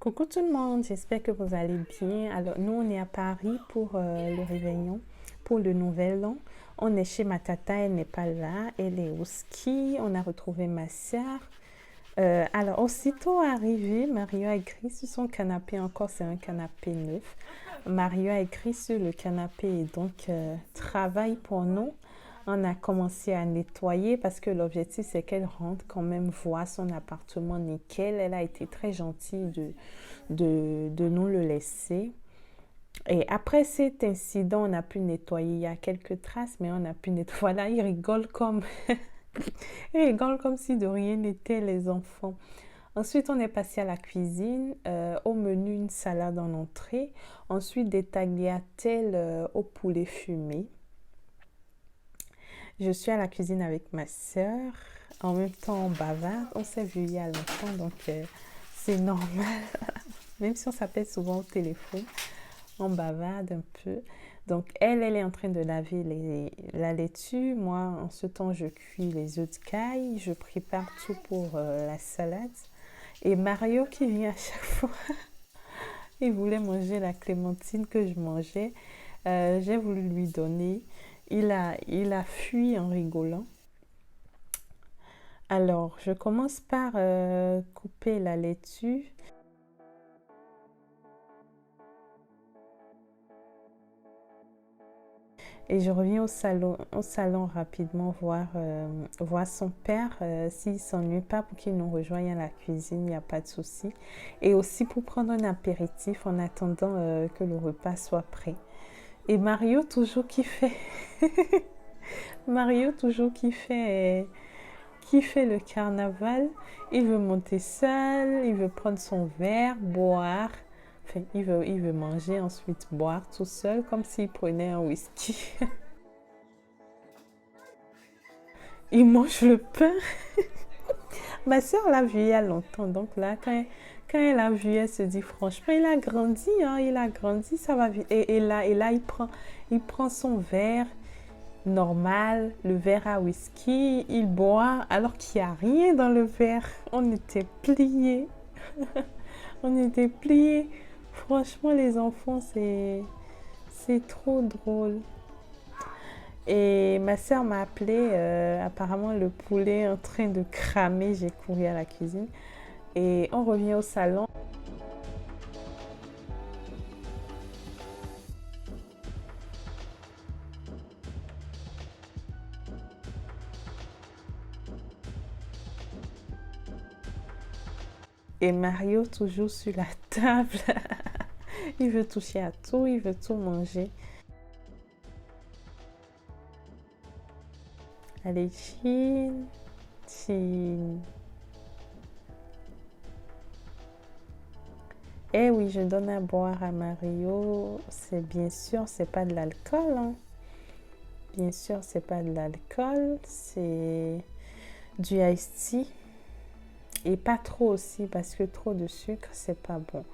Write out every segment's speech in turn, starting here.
Coucou tout le monde, j'espère que vous allez bien. Alors, nous, on est à Paris pour le réveillon, pour le nouvel an. On est chez ma tata, elle n'est pas là, elle est au ski. On a retrouvé ma sœur. Alors, aussitôt arrivé, Mario a écrit sur son canapé, encore c'est un canapé neuf. Mario a écrit sur le canapé et donc travail pour nous. On a commencé à nettoyer parce que l'objectif c'est qu'elle rentre quand même voir son appartement nickel. Elle a été très gentille de nous le laisser. Et après cet incident, on a pu nettoyer. Il y a quelques traces, mais on a pu nettoyer. Voilà, ils rigolent comme, ils rigolent comme si de rien n'était, les enfants. Ensuite, on est passé à la cuisine. Au menu, une salade en entrée. Ensuite, des tagliatelles au poulet fumé. Je suis à la cuisine avec ma sœur. En même temps, on bavarde. On s'est vu il y a longtemps, donc c'est normal. Même si on s'appelle souvent au téléphone, on bavarde un peu. Donc, elle est en train de laver la laitue. Moi, en ce temps, je cuis les œufs de caille. Je prépare tout pour la salade. Et Mario qui vient à chaque fois, il voulait manger la clémentine que je mangeais. J'ai voulu lui donner. Il a fui en rigolant. Alors, je commence par couper la laitue. Et je reviens au salon rapidement voir son père. S'il ne s'ennuie pas pour qu'il nous rejoigne à la cuisine, il n'y a pas de souci. Et aussi pour prendre un apéritif en attendant que le repas soit prêt. Et Mario toujours qui fait, Mario toujours qui fait le carnaval. Il veut monter seul, il veut prendre son verre, boire. Enfin, il veut manger, ensuite boire tout seul, comme s'il prenait un whisky. Il mange le pain. Ma soeur l'a vu il y a longtemps. Donc là, quand elle a vu, elle se dit franchement, il a grandi, hein, il a grandi, ça va vite. Et là il prend son verre normal, le verre à whisky, il boit alors qu'il n'y a rien dans le verre. On était pliés. On était pliés. Franchement, les enfants, c'est trop drôle. Et ma soeur m'a appelé, apparemment le poulet est en train de cramer, j'ai couru à la cuisine. Et on revient au salon. Et Mario toujours sur la table. Il veut toucher à tout, il veut tout manger. Allez, chin, chin. Eh oui, je donne à boire à Mario. C'est bien sûr, c'est pas de l'alcool, hein. Bien sûr, c'est pas de l'alcool, c'est du iced tea. Et pas trop aussi, parce que trop de sucre, c'est pas bon.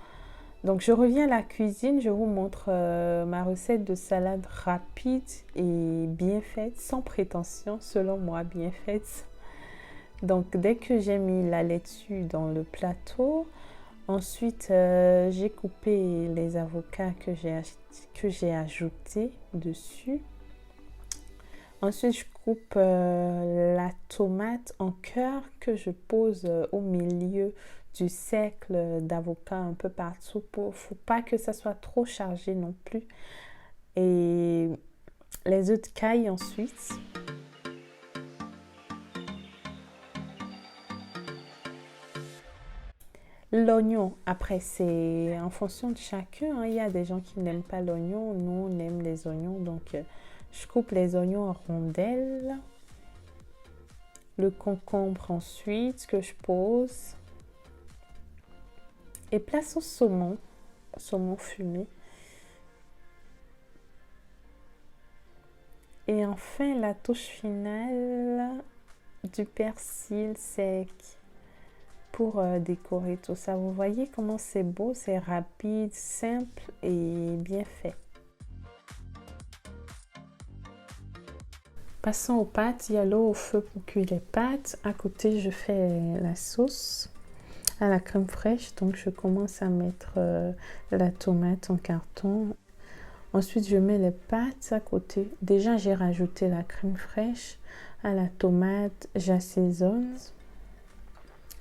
Donc, je reviens à la cuisine, je vous montre ma recette de salade rapide et bien faite, sans prétention, selon moi, bien faite. Donc, dès que j'ai mis la laitue dans le plateau, ensuite, j'ai coupé les avocats que j'ai ajoutés dessus. Ensuite, je coupe la tomate en cœur que je pose au milieu du cercle d'avocat un peu partout. Faut pas que ça soit trop chargé non plus. Et les œufs de caille ensuite. L'oignon, après, c'est en fonction de chacun, hein. Il y a des gens qui n'aiment pas l'oignon. Nous, on aime les oignons. Donc, je coupe les oignons en rondelles. Le concombre ensuite que je pose. Et place au saumon fumé. Et enfin, la touche finale, du persil sec pour décorer tout ça. Vous voyez comment c'est beau, c'est rapide, simple et bien fait. Passons aux pâtes. Il y a l'eau au feu pour cuire les pâtes. À côté, je fais la sauce. à la crème fraîche. Donc, je commence à mettre la tomate en carton. Ensuite, je mets les pâtes à côté. Déjà, j'ai rajouté la crème fraîche à la tomate. J'assaisonne.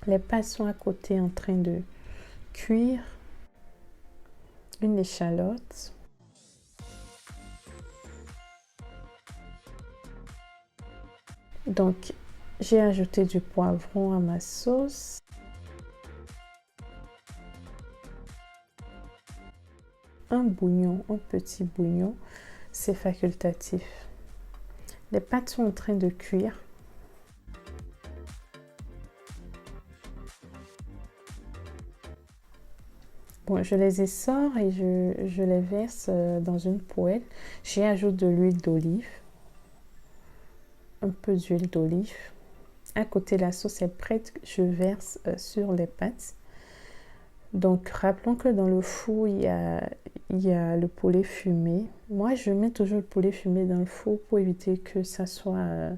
Les pâtes sont à côté en train de cuire. Une échalote. Donc, j'ai ajouté du poivron à ma sauce. Un bouillon, un petit bouillon, c'est facultatif. Les pâtes sont en train de cuire. Bon, je les essore et je les verse dans une poêle. J'y ajoute de l'huile d'olive, un peu d'huile d'olive. À côté, la sauce est prête, je verse sur les pâtes. Donc, rappelons que dans le four, il y a le poulet fumé. Moi, je mets toujours le poulet fumé dans le four pour éviter que ça soit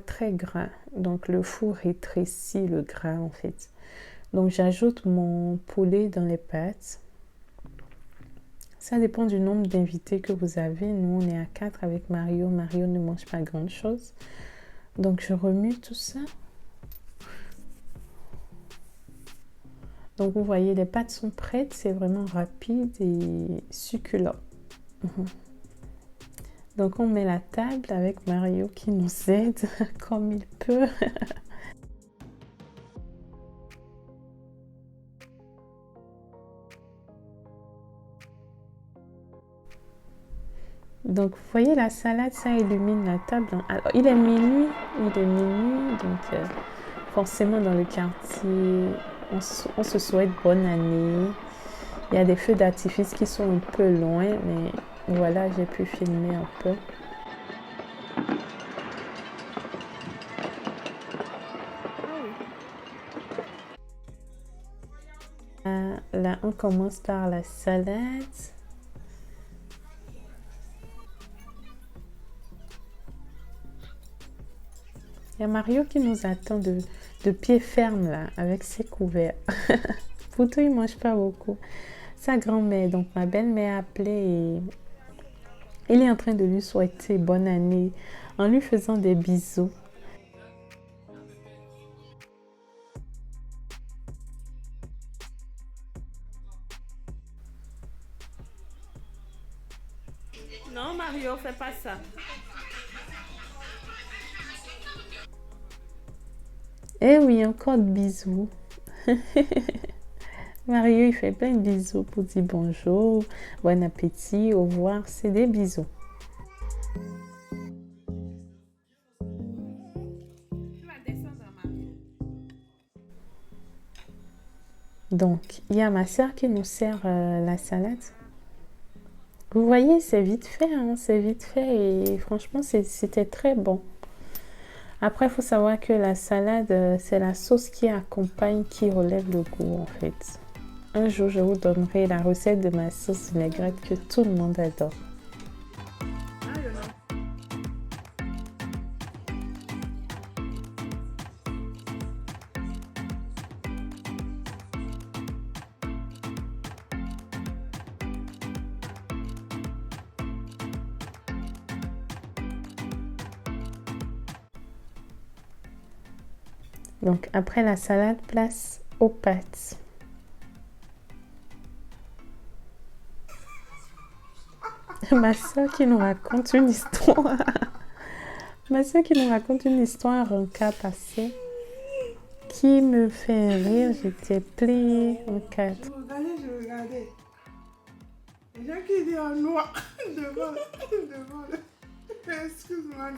très gras. Donc, le four rétrécit le gras en fait. Donc, j'ajoute mon poulet dans les pâtes. Ça dépend du nombre d'invités que vous avez. Nous, on est à 4 avec Mario. Mario ne mange pas grand-chose. Donc, je remue tout ça. Donc, vous voyez, les pâtes sont prêtes. C'est vraiment rapide et succulent. Donc, on met la table avec Mario qui nous aide comme il peut. Donc, vous voyez, la salade, ça illumine la table. Alors, il est minuit. Donc, forcément, dans le quartier, on se souhaite bonne année. Il y a des feux d'artifice qui sont un peu loin, mais voilà, j'ai pu filmer un peu. Là, on commence par la salade. Il y a Mario qui nous attend de pied ferme là, avec ses couverts. Pourtant, il ne mange pas beaucoup. Sa grand-mère, donc ma belle-mère, a appelé et il est en train de lui souhaiter bonne année en lui faisant des bisous. Non, Mario, fais pas ça. Eh oui, encore de bisous. Mario, il fait plein de bisous pour dire bonjour, bon appétit, au revoir. C'est des bisous. Donc, il y a ma soeur qui nous sert la salade. Vous voyez, c'est vite fait, hein, c'est vite fait et franchement, c'était très bon. Après, il faut savoir que la salade, c'est la sauce qui accompagne, qui relève le goût en fait. Un jour, je vous donnerai la recette de ma sauce vinaigrette que tout le monde adore. Donc, après la salade, place aux pâtes. Ma soeur qui nous raconte une histoire. Ma soeur qui nous raconte une histoire en cas passé qui me fait rire. J'étais pliée en quatre. Je regardais. Les gens qui étaient en noir devant le... Excuse-moi.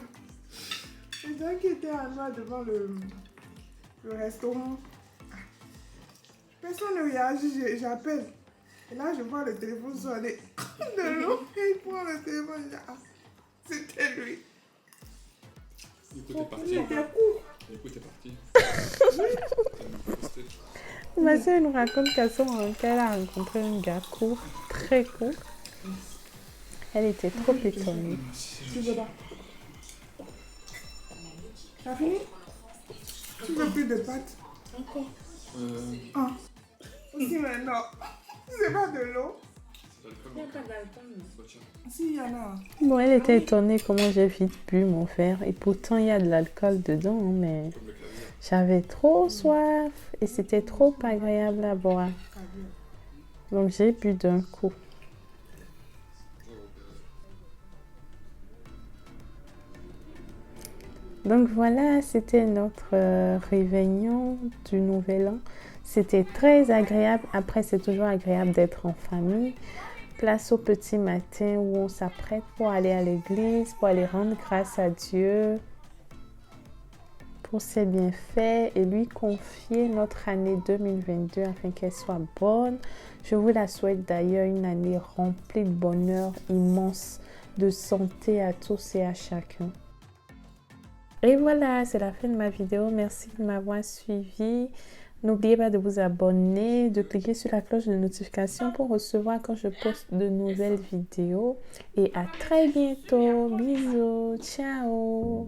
Les gens qui étaient en noir devant le restaurant. Personne ne réagit, j'appelle. Et là, je vois le téléphone sonner de l'eau. Et il prend le téléphone. Je dis, ah, c'était lui. Il était court. Écoute, t'es parti. Ma soeur nous raconte qu'elle a rencontré un gars court, très court. Elle était trop étonnée. Tu veux pas? T'as fini? Tu veux plus de pâtes? Encore. Euh, Ah. Aussi maintenant. C'est pas de l'eau. c'est l'alcool. Il n'y a pas d'alcool. Bah, tiens. Si, il y en a. Bon, elle était étonnée comment j'ai vite bu mon verre. Et pourtant, il y a de l'alcool dedans, hein, mais Comme le caviar. j'avais trop soif et c'était trop agréable à boire. Caviar. Donc, j'ai bu d'un coup. Donc voilà, c'était notre réveillon du Nouvel An. C'était très agréable. Après, c'est toujours agréable d'être en famille. Place au petit matin où on s'apprête pour aller à l'église, pour aller rendre grâce à Dieu pour ses bienfaits et lui confier notre année 2022 afin qu'elle soit bonne. Je vous la souhaite d'ailleurs une année remplie de bonheur immense, de santé à tous et à chacun. Et voilà, c'est la fin de ma vidéo. Merci de m'avoir suivi. N'oubliez pas de vous abonner, de cliquer sur la cloche de notification pour recevoir quand je poste de nouvelles vidéos. Et à très bientôt. Bisous. Ciao.